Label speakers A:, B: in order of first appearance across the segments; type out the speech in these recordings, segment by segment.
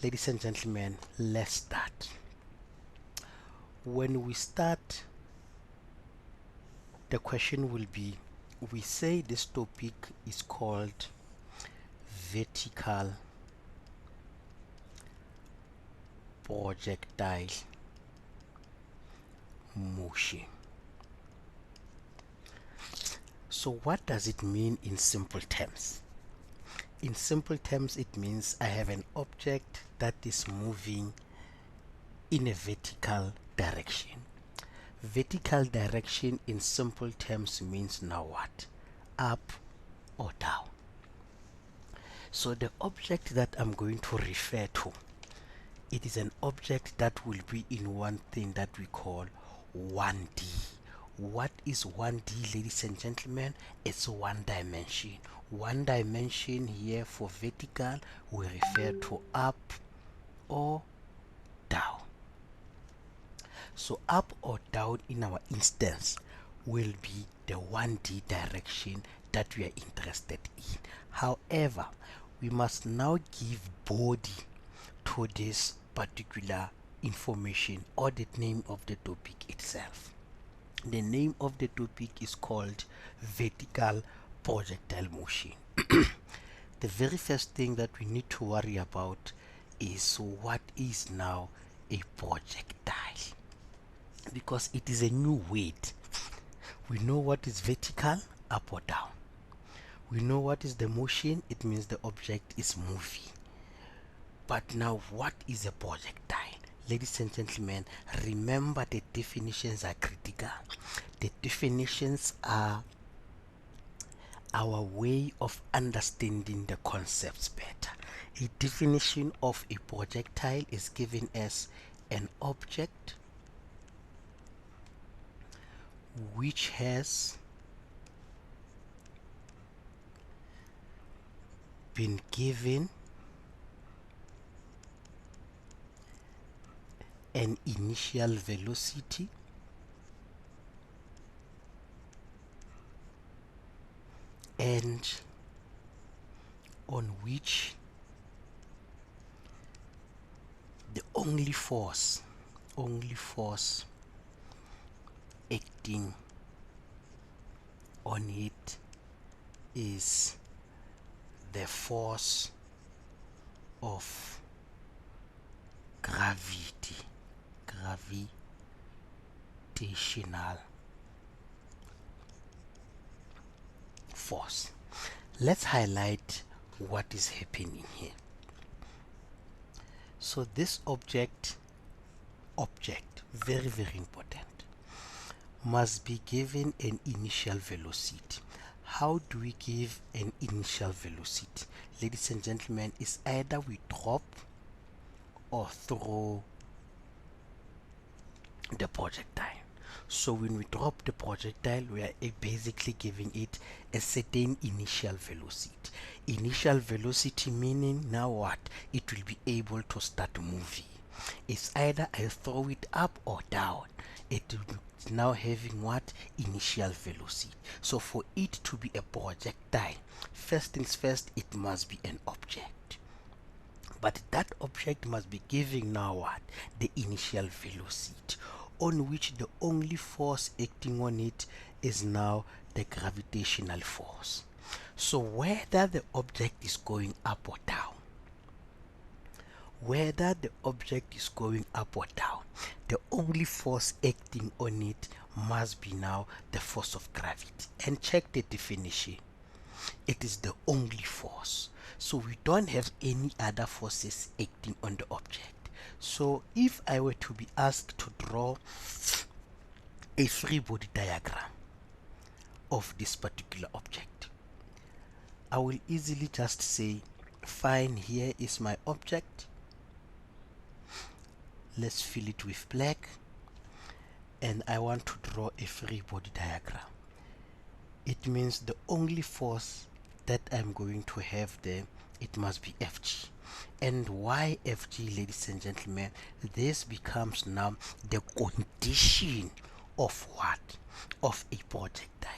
A: ladies and gentlemen, let's start. When we start, the question will be, we say this topic is called vertical projectile motion. So what does it mean in simple terms? In simple terms, it means I have an object that is moving in a vertical direction. Vertical direction in simple terms means now what? Up or down. So the object that I'm going to refer to, it is an object that will be in one thing that we call 1D. What is 1D, ladies and gentlemen? It's one dimension. One dimension here for vertical we refer to up or down. So up or down in our instance will be the 1D direction that we are interested in. However, we must now give body to this particular information or the name of the topic itself. The name of the topic is called vertical projectile motion. The very first thing that we need to worry about is what is now a projectile, because it is a new word. We know what is vertical, up or down. We know what is the motion, it means the object is moving. But now what is a projectile? Ladies and gentlemen, remember the definitions are critical. The definitions are our way of understanding the concepts better. A definition of a projectile is given as an object which has been given an initial velocity and on which the only force acting on it is the force of gravitational force. Let's highlight what is happening here. So this object, very important, must be given an initial velocity. How do we give an initial velocity? Ladies and gentlemen, it's either we drop or throw the projectile. So when we drop the projectile, we are basically giving it a certain initial velocity. Initial velocity meaning now what? It will be able to start moving. It's either I throw it up or down. It will be now having what? Initial velocity. So for it to be a projectile, first things first, it must be an object. But that object must be giving now what? The initial velocity, on which the only force acting on it is now the gravitational force. So whether the object is going up or down, the only force acting on it must be now the force of gravity. And check the definition. It is the only force. So we don't have any other forces acting on the object. So if I were to be asked to draw a free body diagram of this particular object, I will easily just say, fine, here is my object. Let's fill it with black, and I want to draw a free body diagram. It means the only force that I'm going to have there, it must be Fg. And why Fg, ladies and gentlemen? This becomes now the condition of what? Of a projectile.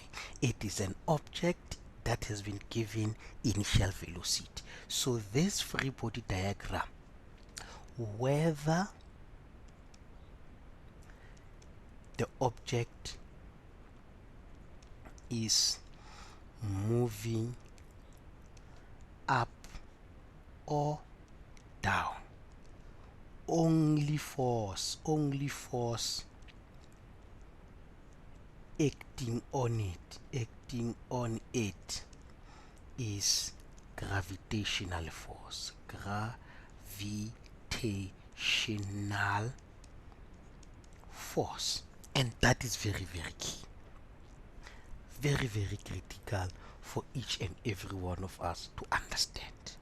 A: It is an object that has been given initial velocity. So this free body diagram whether the object is moving up or down. Only force acting on it is gravitational force. Gravitational force. And that is very, very key. Very, very critical for each and every one of us to understand.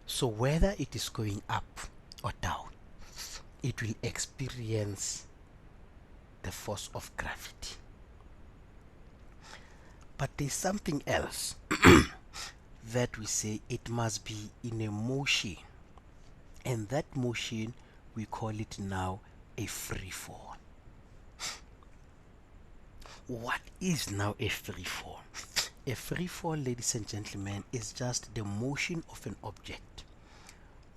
A: So whether it is going up or down, it will experience the force of gravity. But there's something else that we say it must be in a motion, and that motion we call it now a free fall. What is now a free fall? A free fall, ladies and gentlemen, is just the motion of an object.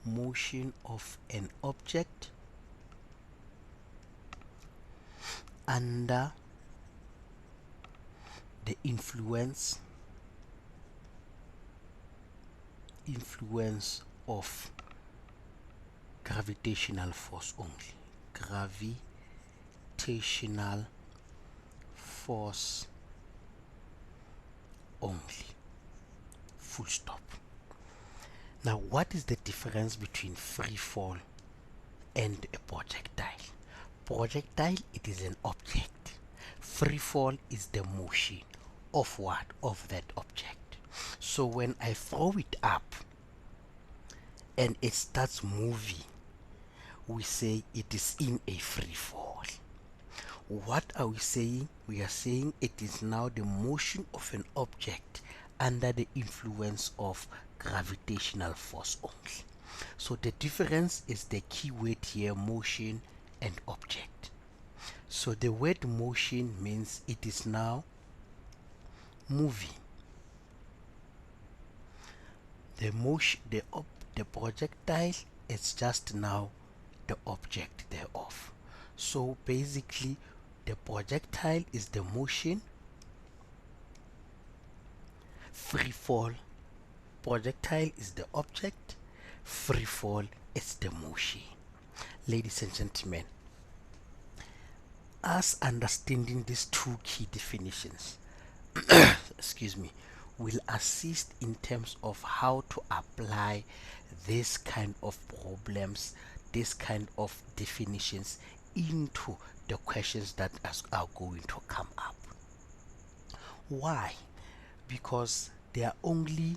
A: Motion of an object under the influence of gravitational force only. Gravitational force only. Full stop. Now, what is the difference between free fall and a projectile? Projectile, it is an object. Free fall is the motion of what? Of that object. So when I throw it up and it starts moving, we say it is in a free fall. What are we saying? We are saying it is now the motion of an object under the influence of gravitational force only. So the difference is the key word here, motion and object. So the word motion means it is now moving. The motion, the projectile is just now the object thereof. So basically the projectile is the motion, free fall, projectile is the object, free fall is the motion. Ladies and gentlemen, us understanding these two key definitions excuse me, will assist in terms of how to apply this kind of problems, this kind of definitions into the questions that are going to come up. Why? Because there are only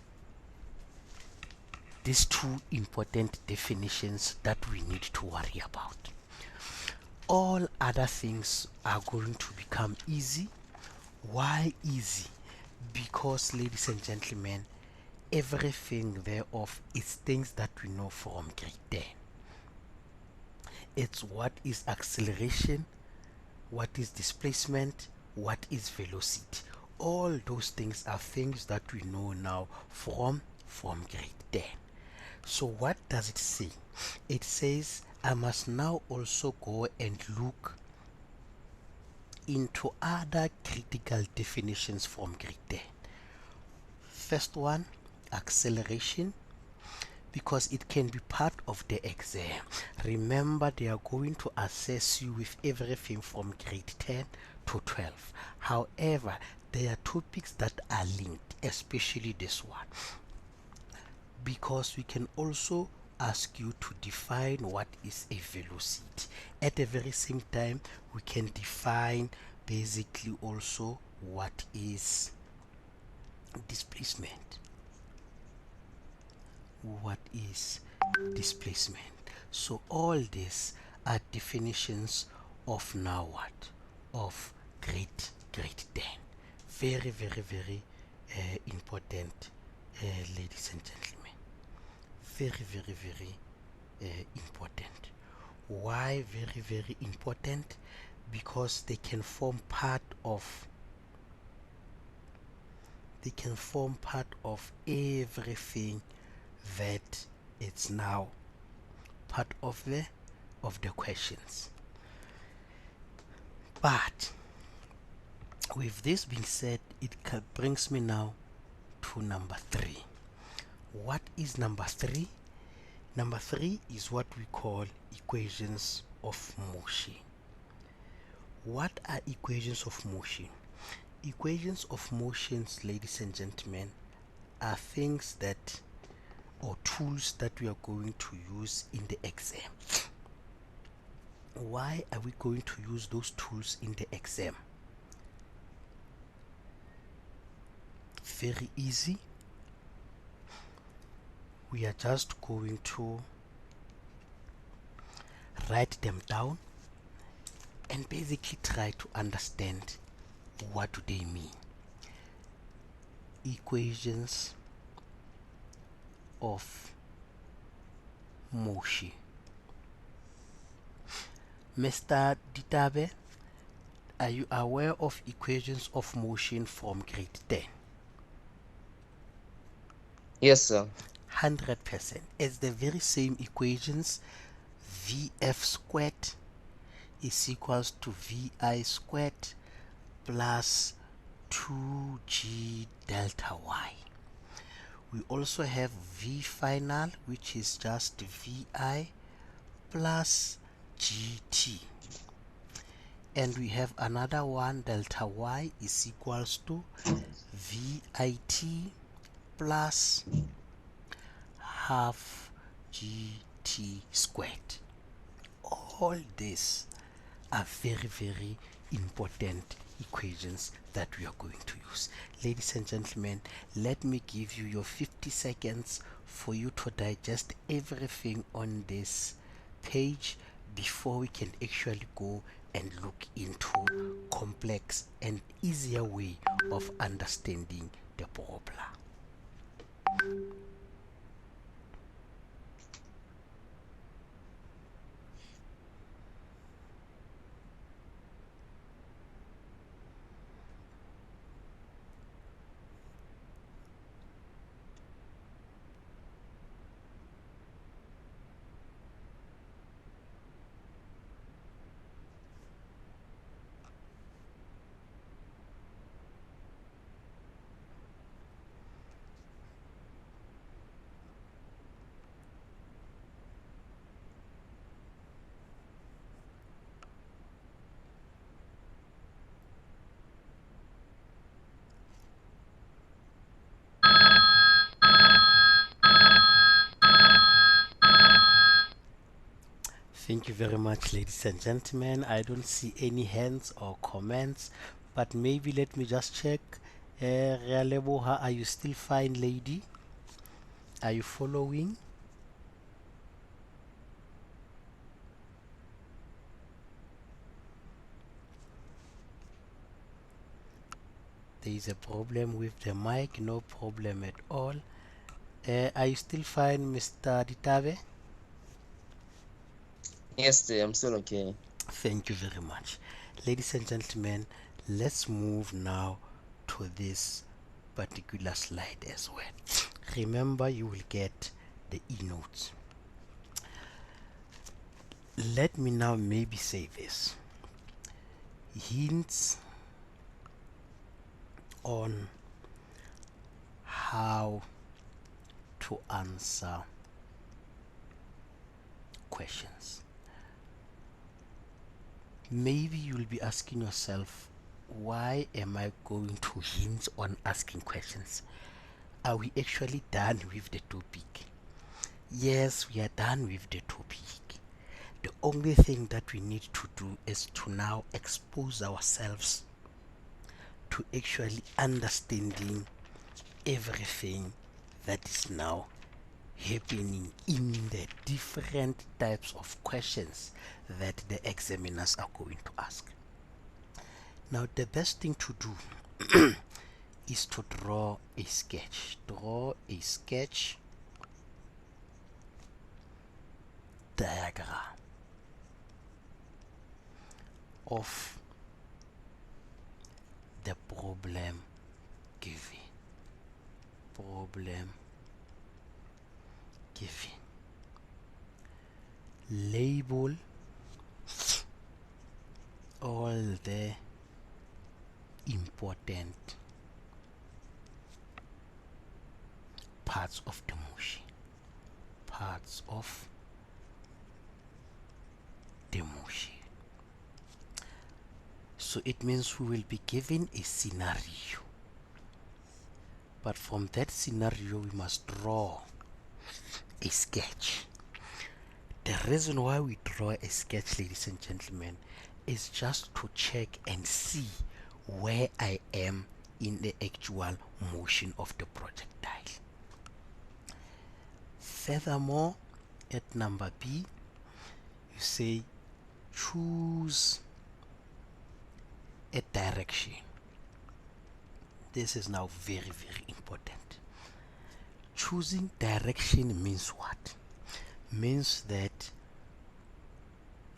A: these two important definitions that we need to worry about. All other things are going to become easy. Why easy? Because, ladies and gentlemen, everything thereof is things that we know from grade 10. It's what is acceleration, what is displacement, what is velocity. All those things are things that we know now from grade 10. So what does it say? It says I must now also go and look into other critical definitions from grade 10. First one, acceleration, because it can be part of the exam. Remember, they are going to assess you with everything from grade 10 to 12. However, there are topics that are linked, especially this one, because we can also ask you to define what is a velocity. At the very same time, we can define basically also what is displacement. What is displacement? So all these are definitions of now what? Of grade 10. Very, very, very important, ladies and gentlemen. Very, very, very important. Why very, very important? Because they can form part of everything that it's now part of the questions. But with this being said, it brings me now to number 3. What is number 3? Number 3 is what we call equations of motion. What are equations of motion? Equations of motions, ladies and gentlemen, are things that, or tools that we are going to use in the exam. Why are we going to use those tools in the exam? Very easy. We are just going to write them down and basically try to understand what do they mean. Equations of motion. Mr. Ditabe, are you aware of equations of motion from grade 10?
B: Yes, sir.
A: 100%. It's the very same equations. Vf squared is equals to Vi squared plus 2g delta y. We also have V final, which is just Vi plus gt. And we have another one, delta y is equals to Vit plus half gt squared. All these are very important equations that we are going to use. Ladies and gentlemen, let me give you your 50 seconds for you to digest everything on this page before we can actually go and look into complex and easier way of understanding the problem. Thank you very much, ladies and gentlemen. I don't see any hands or comments, but maybe let me just check. Realeboha, are you still fine, lady? Are you following? There is a problem with the mic. No problem at all. Are you still fine, Mr. Ditave?
B: Yes, sir. I'm still okay.
A: Thank you very much. Ladies and gentlemen, let's move now to this particular slide as well. Remember, you will get the e-notes. Let me now maybe say this. Hints on how to answer questions. Maybe you'll be asking yourself, why am I going to hint on asking questions? Are we actually done with the topic? Yes, we are done with the topic. The only thing that we need to do is to now expose ourselves to actually understanding everything that is now happening in the different types of questions that the examiners are going to ask. Now, the best thing to do is to draw a sketch. Draw a sketch diagram of the problem given. label all the important parts of the motion. Parts of the motion. So it means we will be given a scenario. But from that scenario, we must draw a sketch. The reason why we draw a sketch, ladies and gentlemen, is just to check and see where I am in the actual motion of the projectile. Furthermore, at number B, you say choose a direction. This is now very, very important. Choosing direction means what? Means that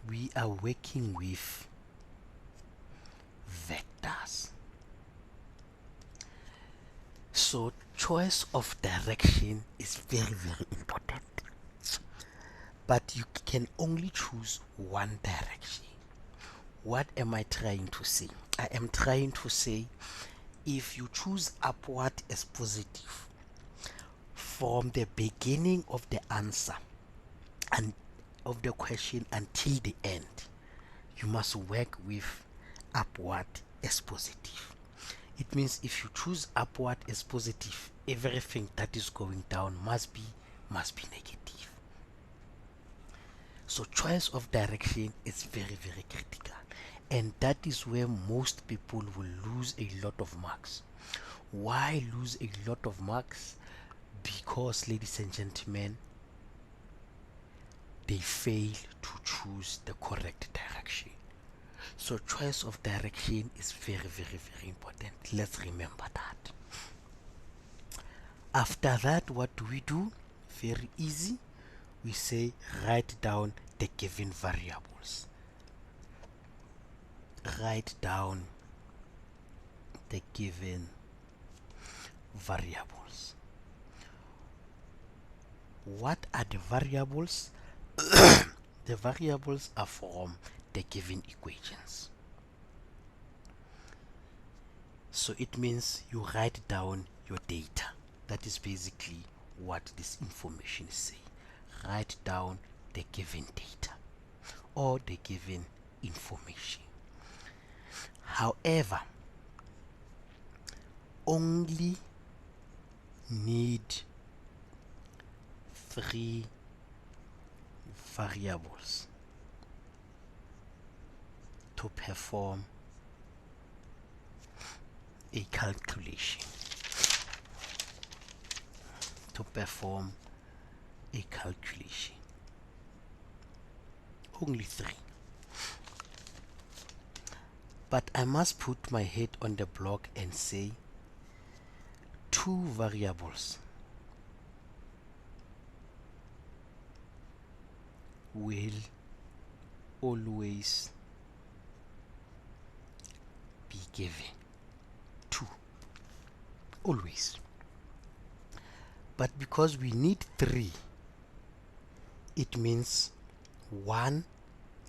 A: we are working with vectors. So choice of direction is very, very important. But you can only choose one direction. What am I trying to say? I am trying to say if you choose upward as positive from the beginning of the answer and of the question until the end, you must work with upward as positive. It means if you choose upward as positive, everything that is going down must be negative. So choice of direction is very, very critical, and that is where most people will lose a lot of marks. Why lose a lot of marks? Because, ladies and gentlemen, they fail to choose the correct direction. So choice of direction is very, very, very important. Let's remember that. After that, what do we do? Very easy. We say write down the given variables. Write down the given variables. What are the variables? The variables are from the given equations. So it means you write down your data. That is basically what this information is saying. Write down the given data or the given information. However, only need 3 variables to perform a calculation. Only 3. But I must put my head on the block and say 2 variables will always be given. 2. Always. But because we need 3, it means 1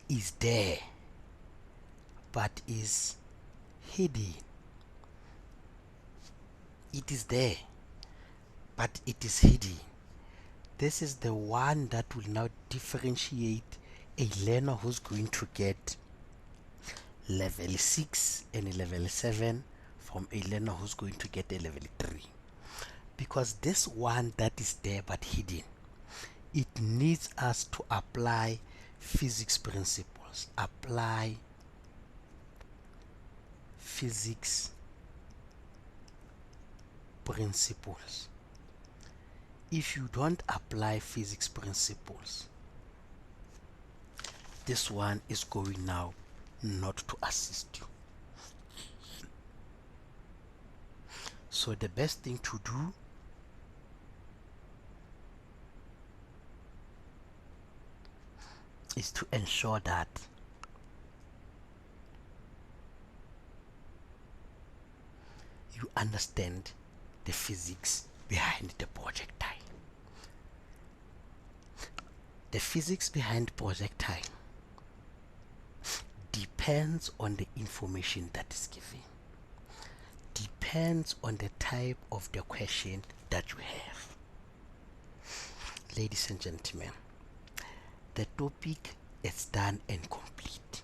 A: is there but is hidden. It is there but it is hidden. This is the one that will now differentiate a learner who's going to get level 6 and a level 7 from a learner who's going to get a level 3. Because this one that is there but hidden, it needs us to apply physics principles. Apply physics principles. If you don't apply physics principles, this one is going now not to assist you. So the best thing to do is to ensure that you understand the physics behind the projectile. The physics behind projectile depends on the information that is given, depends on the type of the question that you have. Ladies and gentlemen, the topic is done and complete.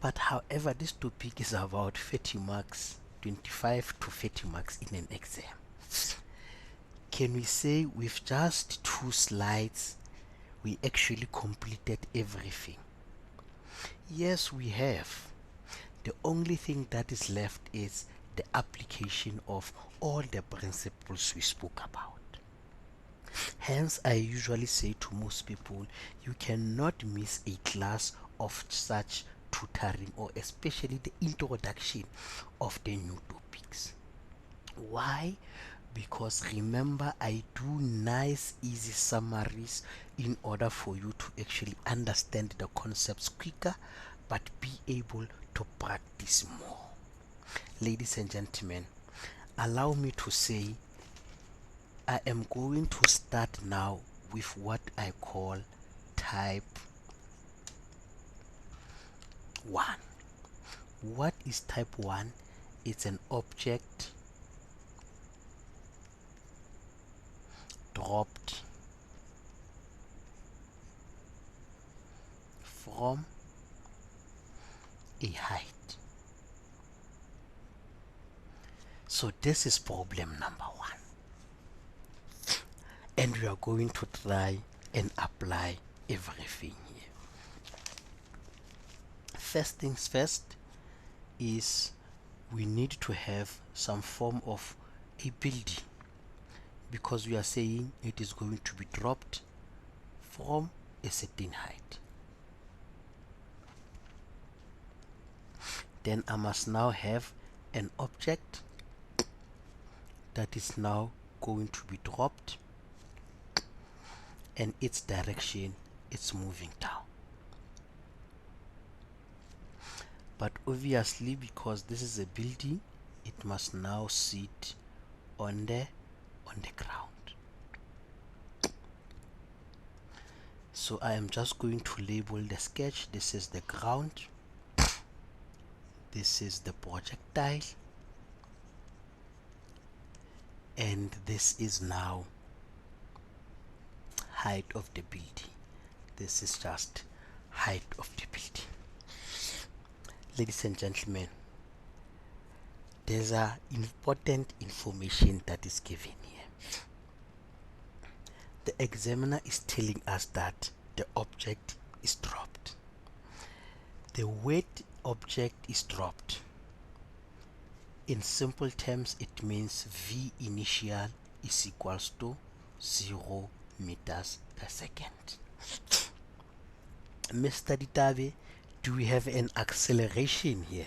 A: But however, this topic is about 30 marks, 25 to 30 marks in an exam. Can we say with just 2 slides we actually completed everything? Yes, we have. The only thing that is left is the application of all the principles we spoke about. Hence, I usually say to most people, you cannot miss a class of such tutoring, or especially the introduction of the new topics. Why? Because remember, I do nice easy summaries in order for you to actually understand the concepts quicker but be able to practice more. Ladies and gentlemen, allow me to say I am going to start now with what I call type 1. What is type 1? It's an object dropped from a height. So this is problem number 1. And we are going to try and apply everything here. First things first is we need to have some form of a building, because we are saying it is going to be dropped from a certain height. Then I must now have an object that is now going to be dropped, and its direction, it's moving down. But obviously, because this is a building, it must now sit on the ground. So I am just going to label the sketch. This is the ground, this is the projectile, and this is now height of the building. This is just height of the building. Ladies and gentlemen, there's a important information that is given here. The examiner is telling us that the object is dropped. The word object is dropped. In simple terms, it means V initial is equals to 0 meters per second. Mr. Ditabe, do we have an acceleration here?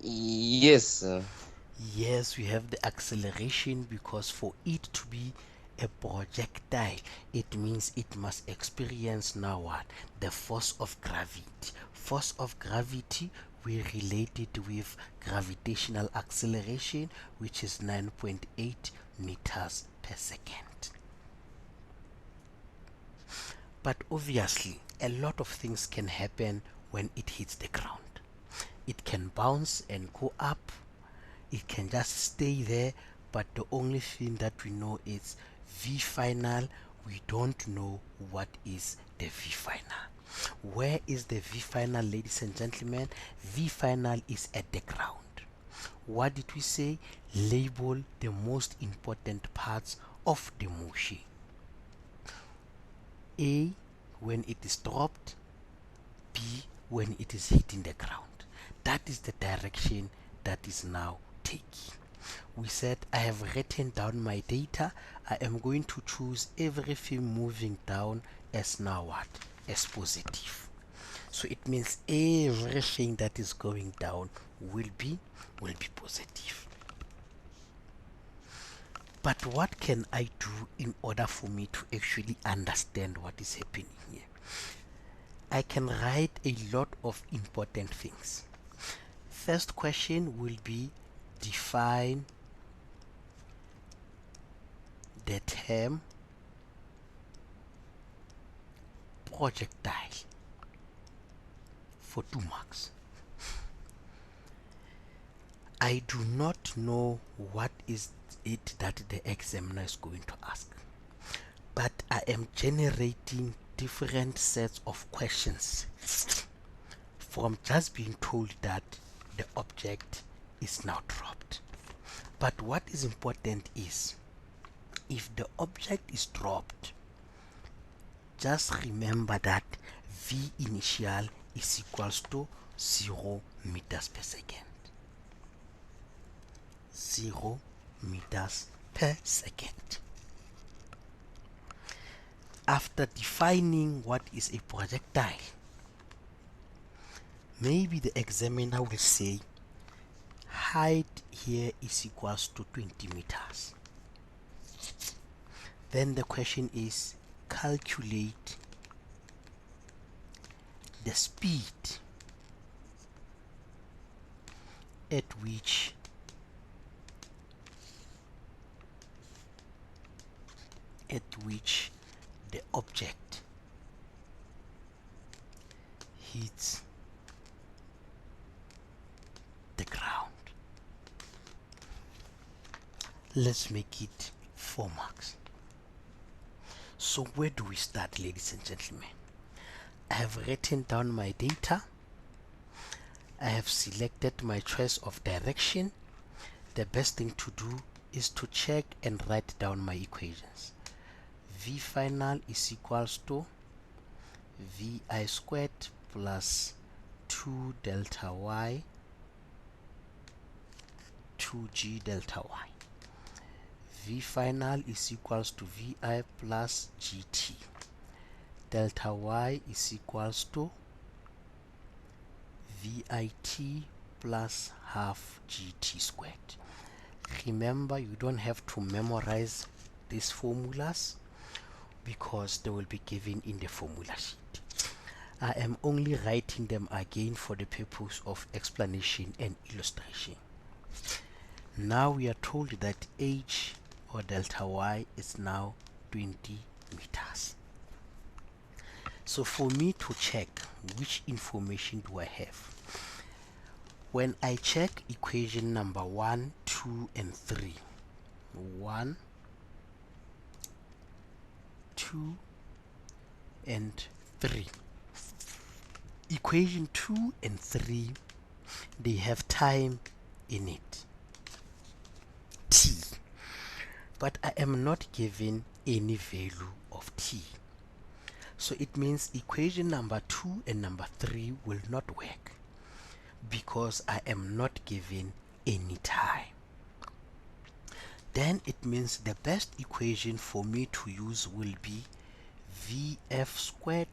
B: Yes, sir.
A: Yes, we have the acceleration, because for it to be a projectile, it means it must experience now what? The force of gravity. Force of gravity, we relate it with gravitational acceleration, which is 9.8 meters per second. But obviously, a lot of things can happen when it hits the ground. It can bounce and go up. It can just stay there. But the only thing that we know is V final. We don't know what is the V final. Where is the V final, ladies and gentlemen? V final is at the ground. What did we say? Label the most important parts of the motion. A, when it is dropped. B, when it is hitting the ground. That is the direction that is now taking. We said I have written down my data. I am going to choose everything moving down as now what? As positive. So it means everything that is going down will be positive. But what can I do in order for me to actually understand what is happening here? I can write a lot of important things. First question will be define the term projectile for 2 marks. I do not know what is it that the examiner is going to ask, but I am generating different sets of questions from just being told that the object is now dropped. But what is important is, if the object is dropped, just remember that V initial is equals to 0 meters per second. 0 meters per second. After defining what is a projectile, maybe the examiner will say height here is equals to 20 meters. Then the question is, calculate the speed at which the object hits the ground. Let's make it 4 marks. So where do we start, ladies and gentlemen? I have written down my data. I have selected my choice of direction. The best thing to do is to check and write down my equations. V final is equals to Vi squared plus 2 delta y 2g delta y. V final is equals to Vi plus gt. Delta y is equals to Vit plus half gt squared. Remember, you don't have to memorize these formulas because they will be given in the formula sheet. I am only writing them again for the purpose of explanation and illustration. Now we are told that h, or delta y, is now 20 meters. So for me to check which information do I have, when I check equation number 1, 2 and 3, 1, 2 and 3, equation 2 and 3, they have time in it, t, but I am not given any value of t. So it means equation number 2 and number 3 will not work because I am not given any time. Then it means the best equation for me to use will be Vf squared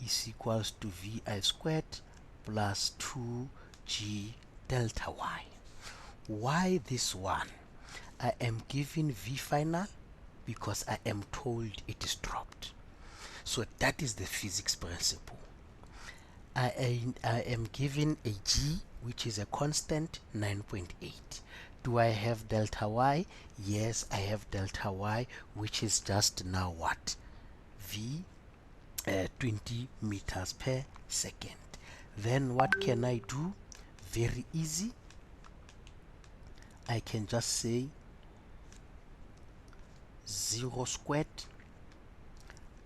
A: is equals to Vi squared plus 2g delta y. Why this one? I am given V final because I am told it is dropped. So that is the physics principle. I am given a g, which is a constant, 9.8. Do I have delta y? Yes, I have delta y, which is just now what? 20 meters per second. Then what can I do? Very easy. I can just say 0 squared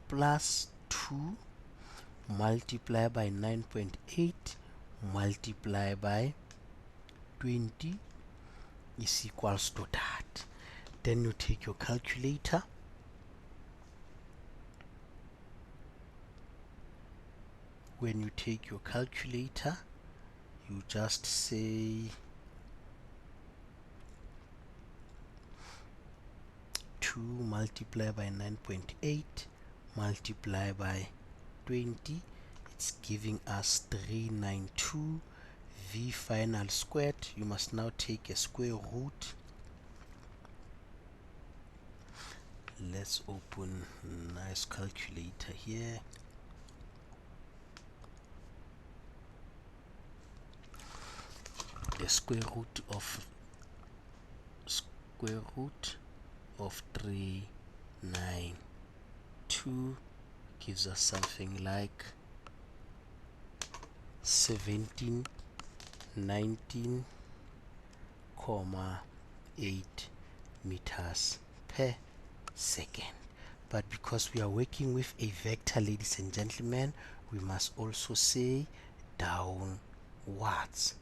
A: plus 2 multiply by 9.8 multiply by 20 is equals to that. Then you take your calculator, when you take your calculator you just say 2 multiply by 9.8 multiply by 20, it's giving us 392. V final squared, you must now take a square root. Let's open a nice calculator here. The square root of 392 gives us something like 1719,8 meters per second. But because we are working with a vector, ladies and gentlemen, we must also say downwards,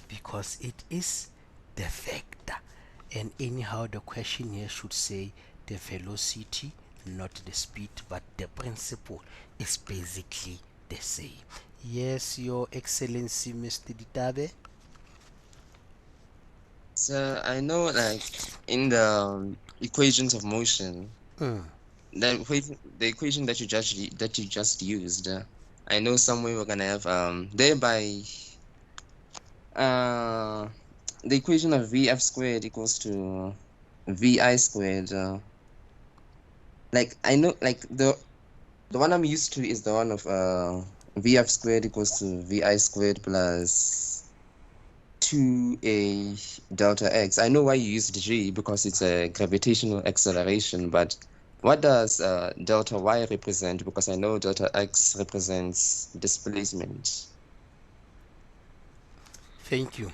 A: because it is the vector. And anyhow, the question here should say the velocity, not the speed, but the principle is basically the same. Yes, Your Excellency, Mr. Ditabe.
B: So I know, like, in the equations of motion, the equation that you just used, I know somewhere we're gonna have thereby the equation of VF squared equals to VI squared. Like I know, like the one I'm used to is the one of VF squared equals to VI squared plus 2a delta x. I know why you used g because it's a gravitational acceleration, but what does delta y represent? Because I know delta x represents displacement.
A: Thank you.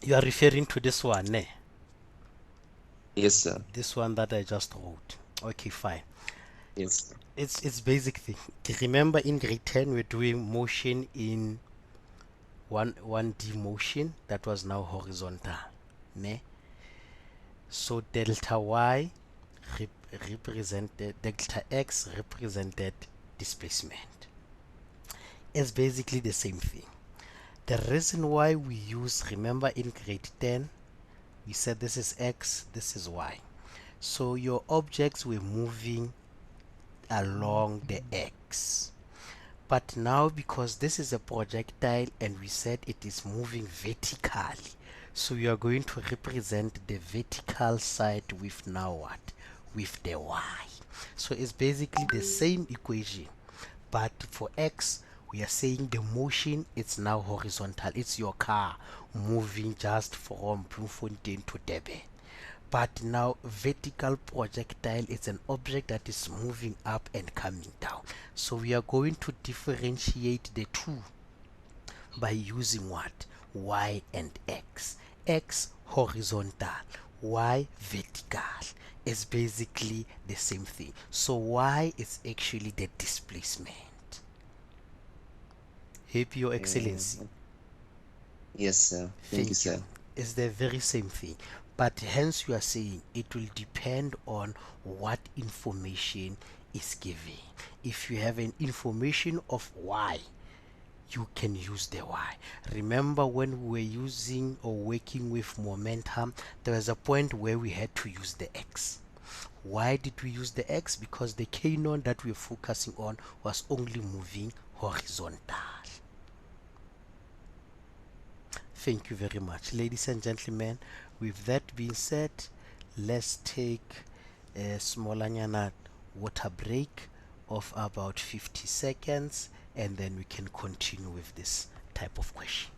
A: You are referring to this one, eh?
B: Yes, sir.
A: This one that I just wrote. Okay, fine.
B: Yes, sir.
A: It's basic thing. Remember in grade 10 we're doing motion in 1D motion that was now horizontal, ne? So delta y represented, delta x represented displacement. It's basically the same thing. The reason why we use, remember in grade 10 we said this is x, this is y. So your objects were moving along the x. But now, because this is a projectile and we said it is moving vertically, so we are going to represent the vertical side with now what? With the y. So it's basically the same equation, but for x we are saying the motion, it's now horizontal. It's your car moving just from Bloemfontein to Durban. But now vertical projectile is an object that is moving up and coming down. So we are going to differentiate the two by using what? Y and x. X horizontal, y vertical is basically the same thing. So y is actually the displacement. Help Your Excellency.
B: Yes, sir. Thank you,
A: Thank you.
B: sir.
A: It's the very same thing. But hence you are saying it will depend on what information is given. If you have an information of y, you can use the y. Remember when we were using or working with momentum, there was a point where we had to use the x. Why did we use the x? Because the cannon that we were focusing on was only moving horizontal. Thank you very much, ladies and gentlemen. With that being said, let's take a smallanyana water break of about 50 seconds, and then we can continue with this type of question.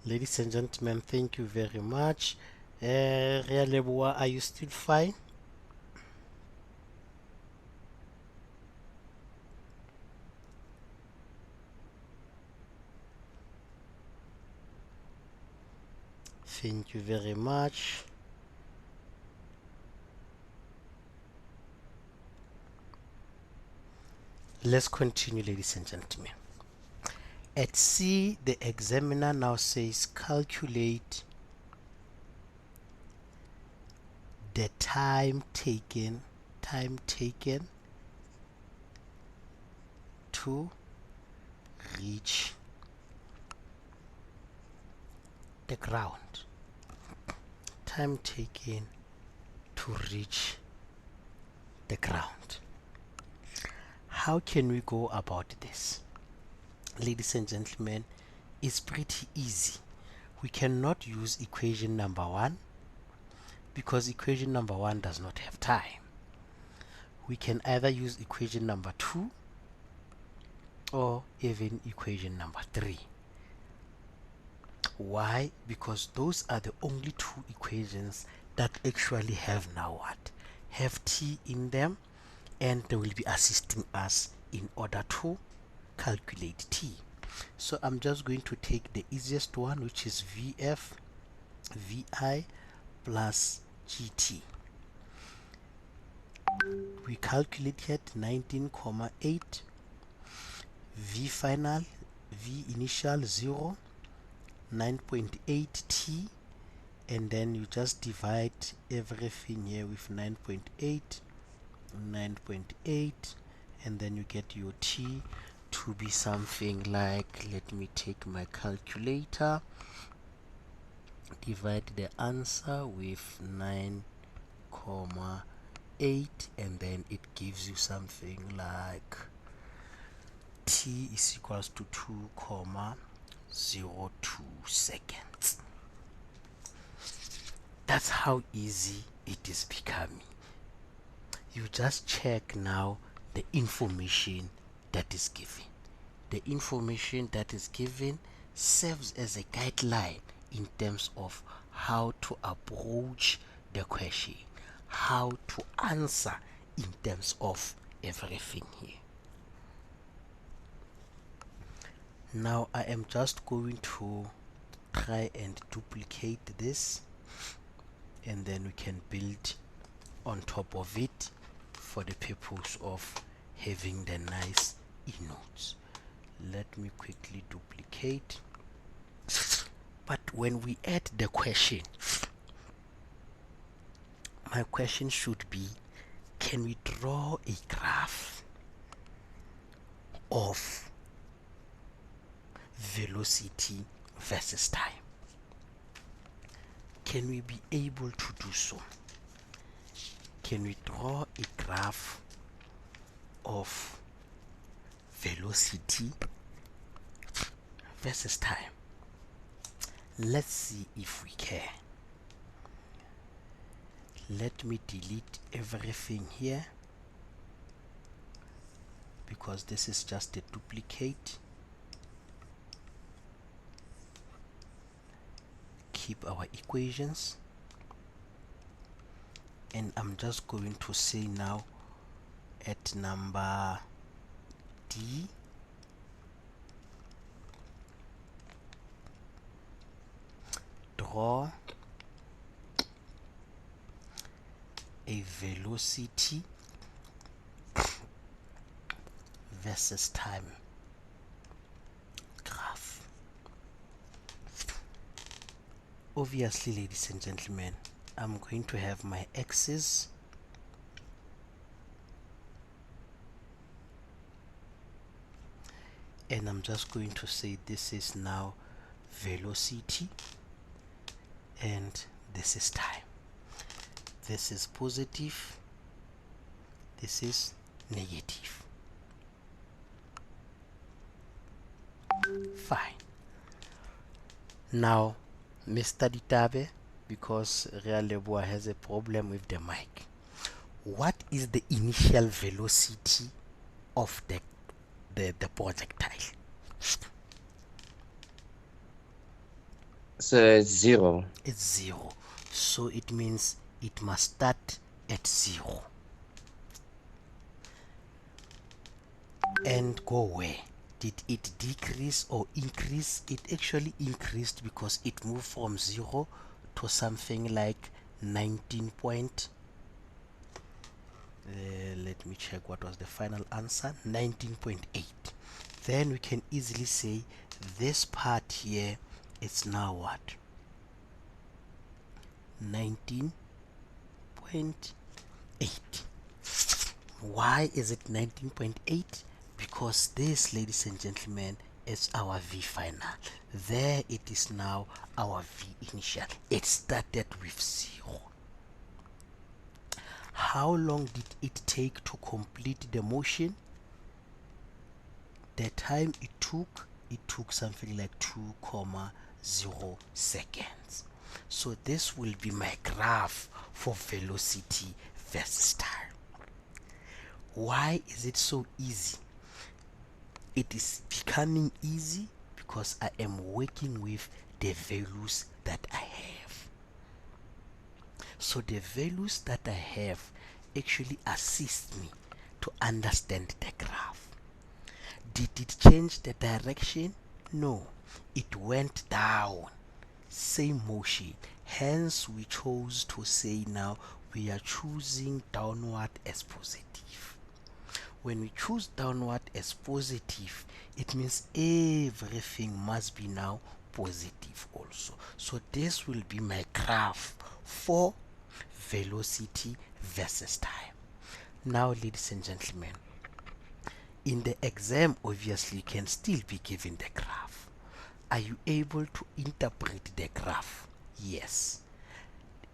A: Ladies and gentlemen, thank you very much. Are you still fine? Thank you very much. Let's continue, ladies and gentlemen. At C, the examiner now says calculate the time taken to reach the ground. Time taken to reach the ground. How can we go about this? Ladies and gentlemen, it's pretty easy. We cannot use equation number 1 because equation number 1 does not have time. We can either use equation number 2 or even equation number 3. Why? Because those are the only two equations that actually have now what? Have t in them, and they will be assisting us in order to calculate t. So I'm just going to take the easiest one, which is VF VI plus GT. We calculated 19,8, V final, V initial 0, 9.8 T, and then you just divide everything here with 9.8, 9.8, and then you get your T to be something like, let me take my calculator, divide the answer with 9,8, and then it gives you something like T is equals to 2,02 seconds. That's how easy it is becoming. You just check now the information that is given. The information that is given serves as a guideline in terms of how to approach the question, how to answer in terms of everything here. Now I am just going to try and duplicate this, and then we can build on top of it for the purpose of having the nice e-notes. Let me quickly duplicate. But when we add the question, my question should be, can we draw a graph of velocity versus time? Can we be able to do so? Can we draw a graph of velocity versus time? Let's see if we can. Let me delete everything here because this is just a duplicate. Keep our equations, and I'm just going to say now at number D, draw a velocity versus time graph. Obviously, ladies and gentlemen, I'm going to have my axis, and I'm just going to say this is now velocity and this is time. This is positive, this is negative. Fine. Now Mr. Ditabe, because Realeboa has a problem with the mic, what is the initial velocity of the projectile?
B: So it's 0.
A: It's 0. So it means it must start at 0 and go where? Did it decrease or increase? It actually increased because it moved from 0 to something like 19 point. Let me check what was the final answer. 19.8. then we can easily say this part here is now what? 19.8. Why is it 19.8? Because this, ladies and gentlemen, is our V final. There it is now our V initial. It started with 0. How long did it take to complete the motion? The time it took something like 2,0 seconds. So this will be my graph for velocity versus time. Why is it so easy? It is becoming easy because I am working with the values that I have. So the values that I have actually assist me to understand the graph. Did it change the direction? No, it went down. Same motion. Hence we chose to say now we are choosing downward as positive. When we choose downward as positive, it means everything must be now positive also. So this will be my graph for velocity versus time. Now, ladies and gentlemen, in the exam, obviously, you can still be given the graph. Are you able to interpret the graph? Yes.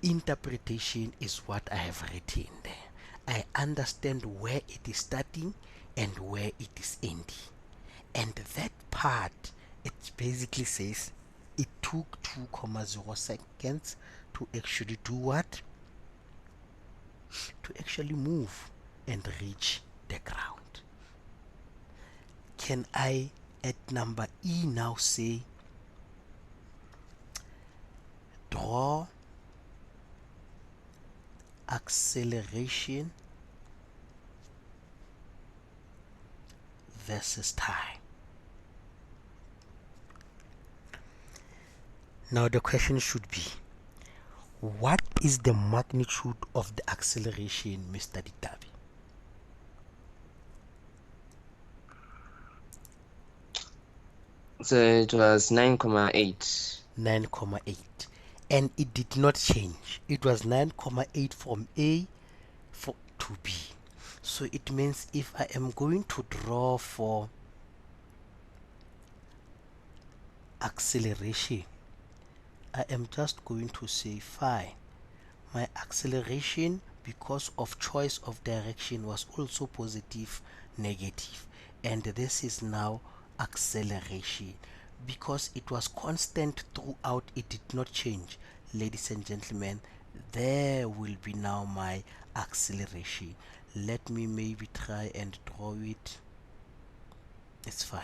A: Interpretation is what I have written there. I understand where it is starting and where it is ending. And that part, it basically says it took 2,0 seconds to actually do what? To actually move and reach the ground. Can I at number E now say draw acceleration versus time? Now the question should be, what is the magnitude of the acceleration, Mr. Ditabi?
B: So it was 9,8.
A: 9,8. And it did not change. It was 9,8 from A to B. So it means if I am going to draw for acceleration, I am just going to say fine. My acceleration, because of choice of direction, was also positive, negative, and this is now acceleration. Because it was constant throughout, it did not change. Ladies and gentlemen, there will be now my acceleration. Let me maybe try and draw it. It's fine.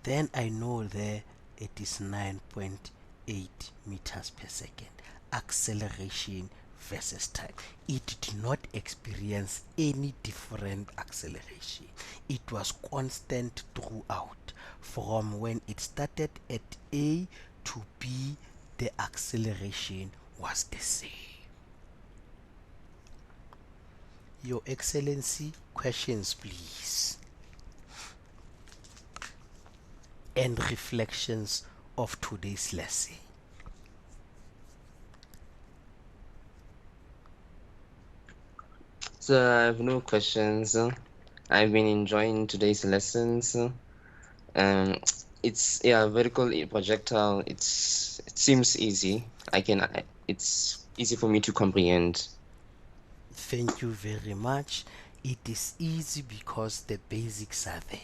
A: Then I know there it is 9.8 meters per second. Acceleration versus time. It did not experience any different acceleration. It was constant throughout. From when it started at A to B, the acceleration was the same. Your Excellency, questions please. And reflections of today's lesson.
B: So I have no questions. I've been enjoying today's lessons. It's vertical projectile. It seems easy. It's easy for me to comprehend.
A: Thank you very much. It is easy because the basics are there.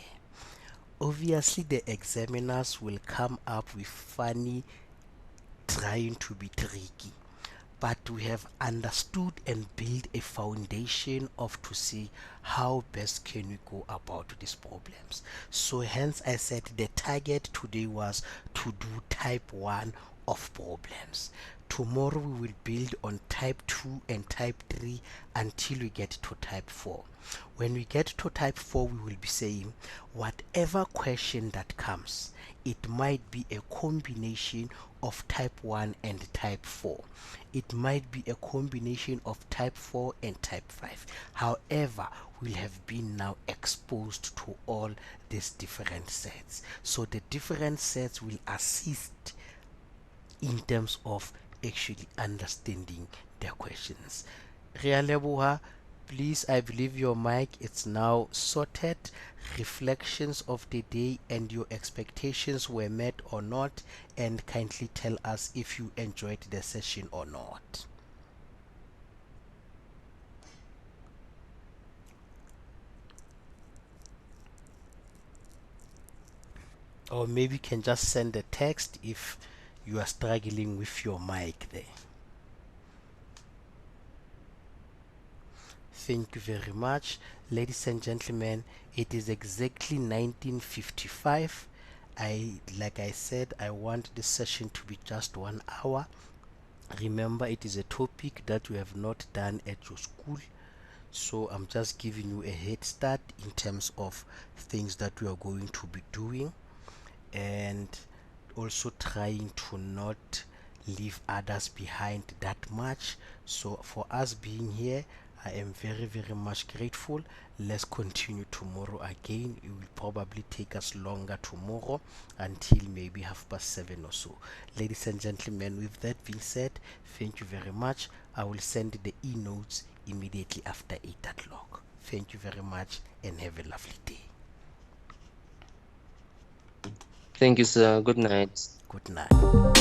A: Obviously, the examiners will come up with funny trying to be tricky, but we have understood and built a foundation of to see how best can we go about these problems. So hence I said the target today was to do type 1 of problems. Tomorrow we will build on type 2 and type 3 until we get to type 4. When we get to type 4, we will be saying whatever question that comes, it might be a combination of type 1 and type 4. It might be a combination of type 4 and type 5. However, will have been now exposed to all these different sets. So the different sets will assist in terms of actually understanding the questions. Realeboha, please, I believe your mic it's now sorted. Reflections of the day and your expectations were met or not, and kindly tell us if you enjoyed the session or not. Or maybe you can just send a text if you are struggling with your mic there. Thank you very much, ladies and gentlemen. It is exactly 19:55. Like I said, I want this session to be just 1 hour. Remember, it is a topic that you have not done at your school, so I'm just giving you a head start in terms of things that we are going to be doing, and also trying to not leave others behind that much. So for us being here, I am very very much grateful. Let's continue tomorrow again. It will probably take us longer tomorrow until maybe 7:30 or so. Ladies and gentlemen, with that being said, thank you very much. I will send the e-notes immediately after 8 o'clock. Thank you very much and have a lovely day.
B: Thank you, sir. Good night.
A: Good night.